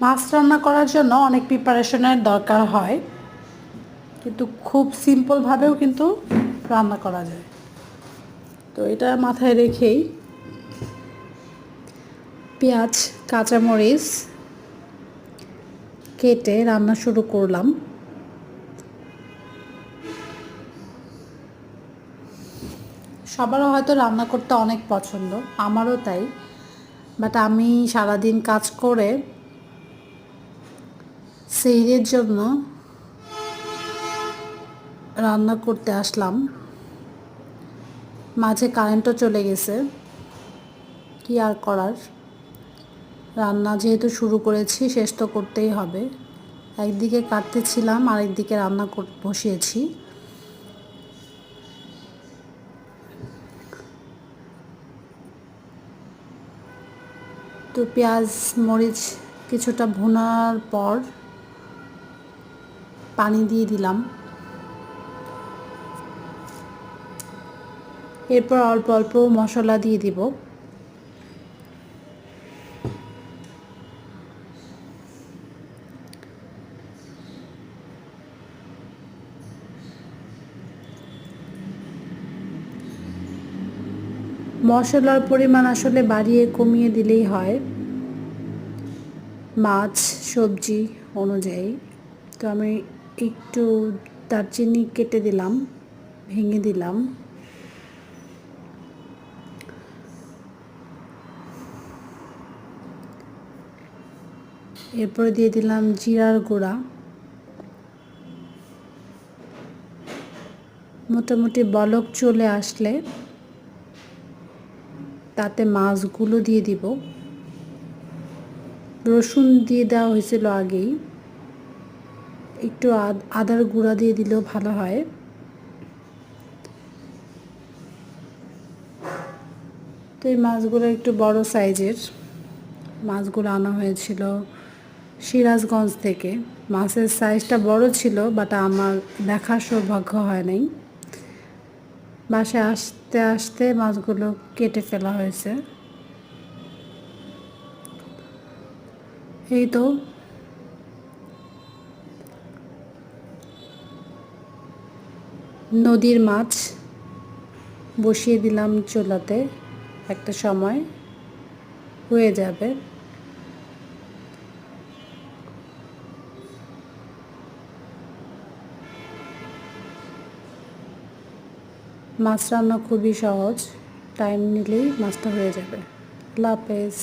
মাছ রান্না করার জন্য অনেক প্রিপারেশনের দরকার হয়, কিন্তু খুব সিম্পলভাবেও কিন্তু রান্না করা যায়। তো এটা মাথায় রেখেই পেঁয়াজ কাঁচামরিচ কেটে রান্না শুরু করলাম। সবারও হয়তো রান্না করতে অনেক পছন্দ, আমারও তাই। বাট আমি সারাদিন কাজ করে সেহরির জন্য রান্না করতে আসলাম। মাঝে কারেন্টও চলে গেছে, কি আর করার, রান্না যেহেতু শুরু করেছি শেষ তো করতেই হবে। একদিকে কাটতেছিলাম, আরেকদিকে রান্না বসিয়েছি। তো পেঁয়াজ মরিচ কিছুটা ভুনার পর পানি দিয়ে দিলাম। এরপর অল্প অল্প মশলা দিয়ে দিব। মশলার পরিমাণ আসলে বাড়িয়ে কমিয়ে দিলেই হয় মাছ সবজি অনুযায়ী। তো আমি একটু দারচিনি কেটে দিলাম, ভেঙে দিলাম। এরপরে দিয়ে দিলাম জিরার গুঁড়া। মোটামুটি বলক চলে আসলে তাতে মাছগুলো দিয়ে দিব। রসুন দিয়ে দেওয়া হয়েছিল আগেই, একটু আদার গুঁড়া দিয়ে দিলেও ভালো হয়। তো এই মাছগুলো একটু বড় সাইজের মাছগুলো আনা হয়েছিল সিরাজগঞ্জ থেকে। মাছের সাইজটা বড় ছিল, বাট আমার দেখার সৌভাগ্য হয় নাই। বাসায় আসতে আসতে মাছগুলো কেটে ফেলা হয়েছে। এই তো নদীর মাছ বসিয়ে দিলাম চুলাতে, একটা সময় হয়ে যাবে। মাছ রান্না খুবই সহজ, টাইম নিলেই মাছটা হয়ে যাবে। আল্লাহ হাফেজ।